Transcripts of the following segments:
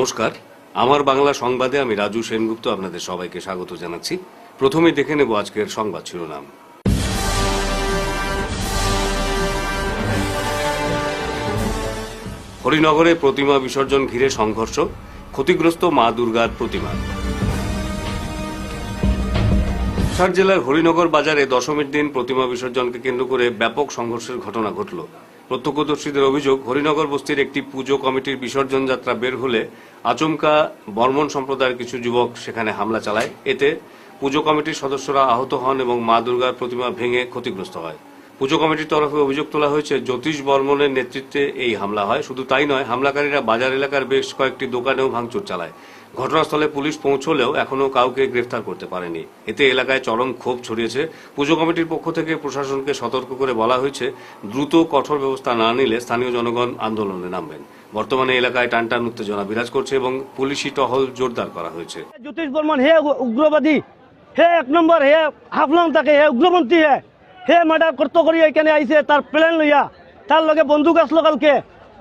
নমস্কার, আমার বাংলা সংবাদে আমি রাজু সেনগুপ্ত আপনাদের সবাইকে স্বাগত জানাচ্ছি। প্রথমে দেখে নেব আজকের সংবাদ শিরোনাম। হরিনগরে প্রতিমা বিসর্জন ঘিরে সংঘর্ষ, ক্ষতিগ্রস্ত মা দুর্গার প্রতিমা। কাছাড় জেলার হরিনগর বাজারে দশমীর দিন প্রতিমা বিসর্জনকে কেন্দ্র করে ব্যাপক সংঘর্ষের ঘটনা ঘটল। প্রত্যক্ষদর্শীদের অভিযোগ, হরিনগর বস্তির একটি পুজো কমিটির বিসর্জন যাত্রা বের হলে আচমকা বর্মন সম্প্রদায়ের কিছু যুবক সেখানে হামলা চালায়। এতে পুজো কমিটির সদস্যরা আহত হন এবং মা দুর্গার প্রতিমা ভেঙে ক্ষতিগ্রস্ত হয়। পুজো কমিটির তরফে অভিযোগ তোলা হয়েছে, জ্যোতিষ বর্মনের নেতৃত্বে এই হামলা হয়। শুধু তাই নয়, হামলাকারীরা বাজার এলাকার বেশ কয়েকটি দোকানেও ভাঙচুর চালায়। ঘটনাস্থলে পুলিশ পৌঁছলেও এখনও কাউকে গ্রেফতার করতে পারেনি। এতে এলাকায় চরম ক্ষোভ ছড়িয়েছে। পুজো কমিটির পক্ষ থেকে প্রশাসনকে সতর্ক করে বলা হয়েছে, দ্রুত কঠোর ব্যবস্থা না নিলে স্থানীয় জনগণ আন্দোলনে নামবেন। বর্তমানে এলাকায় টানটান উত্তেজনা বিরাজ করছে এবং পুলিশি টহল জোরদার করা হয়েছে। জ্যোতিষ বর্মন হে উগ্রবাদী, হে এক নম্বর, হে হাফলং থাকে, হে উগ্রপন্থী, হে মার্ডার করতে করি এখানে আইছে তার প্ল্যান লইয়া, তার লগে বন্দুক আসলো কালকে,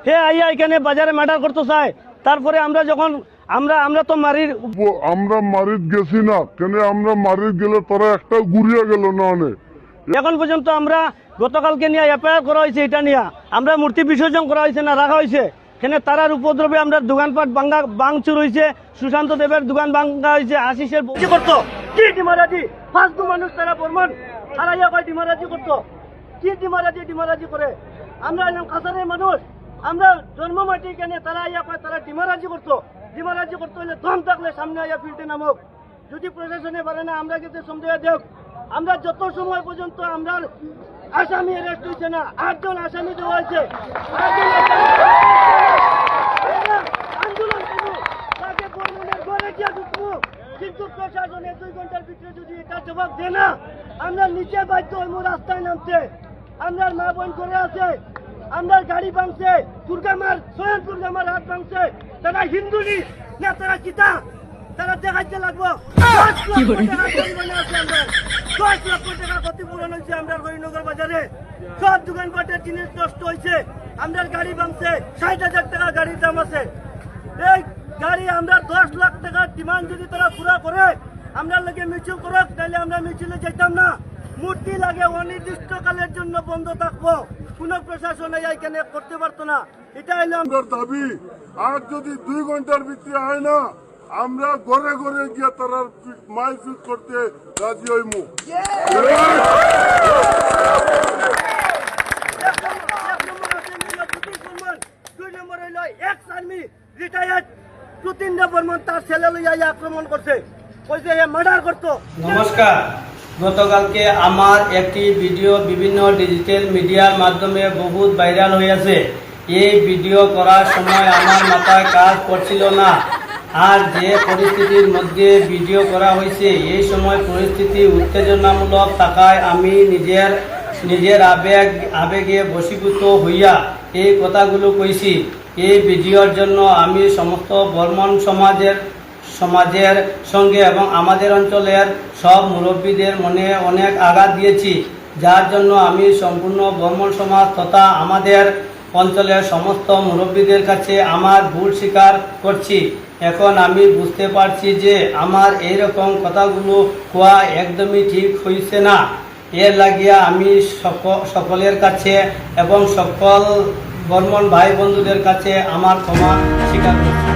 হে আইয়া এখানে বাজারে মার্ডার করতে চায়। তারপরে আমরা যখন আমরা তো আমরা মারিত গেছি না কেন, আমরা মারিত গেলে তারা একটা গুড়িয়া গেল না অনেক। এখন পর্যন্ত আমরা গতকালকে নিয়ে এফআইআর করা হয়েছে, এটা নিয়ে আমরা মূর্তি বিসর্জন করা হয়েছে না রাখা হয়েছে। এখানে তারার উপদ্রবে আমরা দোকানপাট ভাঙচুর হয়েছে, সুশান্ত দেবের দোকান ভাঙা হয়েছে, আশিসের কি করতো, কি ডিমারাজি ফালতু মানুষ তারা বর্মন হারাইয়া কয় ডিমারাজি করতো, কি ডিমারাজি করে। আমরা এলাম কাছারের মানুষ, আমরা জন্ম মাটি কেনে, তারা আইয়া কয় তারা ডিমারাজি করতো হলে দম থাকলে সামনে আইয়া ফিল্ডে নামক। যদি প্রশাসনে পারে না, আমরা কিন্তু সন্দেহ দেব। আমরা যত সময় পর্যন্ত আমরা আসামি অ্যারেস্ট হয়েছে না, 8 জন আসামি দেওয়া হয়েছে, আন্দোলন করবো, তাকে বর্মনের ঘরে গিয়ে ঢুকবো। কিন্তু প্রশাসনে 2 ঘন্টার ভিতরে যদি এটা জবাব দেয় না, আমরা নিচে বাধ্য হইব রাস্তায় নামতে। আমরা মা বোন করে আছে, আমরা গাড়ি ভাঙছে, স্বয়ং দুর্গামার হাত ভাঙছে। তারা হিন্দুনি না, তারা কিতা, তারা দেখাইতে লাগবো। 10 লক্ষ টাকা ক্ষতিপূরণ হয়েছে আমরা হরিনগর বাজারে। সব দোকানপাটের জিনিস নষ্ট হয়েছে, আমরা গাড়ি ভাঙছে, 60,000 টাকা গাড়ির দাম আছে। এই গাড়ি আমরা 10 লাখ টাকার ডিমান্ড যদি তারা পুরা করে, আমরা লাগে মিছিল করক, তাহলে আমরা মিছিলে যেতাম না। মূর্তি লাগে অনির্দিষ্টকালের জন্য বন্ধ থাকবো, কোন প্রশাসন এখানে করতে পারতো না। এটা হলো আমাদের দাবি। আর যদি 2 ঘন্টার ভিতরে হয় না, আমরা ঘরে ঘরে গিয়ে তারা মাইফিল করতে রাজি হইমু। নমস্কার, গতকালকে আমার একটি ভিডিও বিভিন্ন ডিজিটাল মিডিয়ার মাধ্যমে বহুত ভাইরাল হয়েছে। এই ভিডিও করার সময় আমার মাথায় কাজ করছিল না। আর যে পরিস্থিতির মধ্যে ভিডিও করা হয়েছে, এই সময় পরিস্থিতি উত্তেজনামূলক থাকায় আমি নিজের আবেগে বশীভূত হইয়া এই কথাগুলো কইছি। এই ভিডিওর জন্য আমি সমস্ত বর্মন সমাজের সঙ্গে এবং আমাদের অঞ্চলের সব মুরব্বীদের মনে অনেক আঘাত দিয়েছি, যার জন্য আমি সম্পূর্ণ বর্মন সমাজ তথা আমাদের অঞ্চলের সমস্ত মুরব্বীদের কাছে আমার ভুল স্বীকার করছি। এখন আমি বুঝতে পারছি যে আমার এইরকম কথাগুলো কোয়া একদমই ঠিক হয়েছে না। এর লাগিয়া আমি সকলের কাছে এবং সকল বর্মন ভাই বন্ধুদের কাছে আমার ক্ষমা স্বীকার করছি।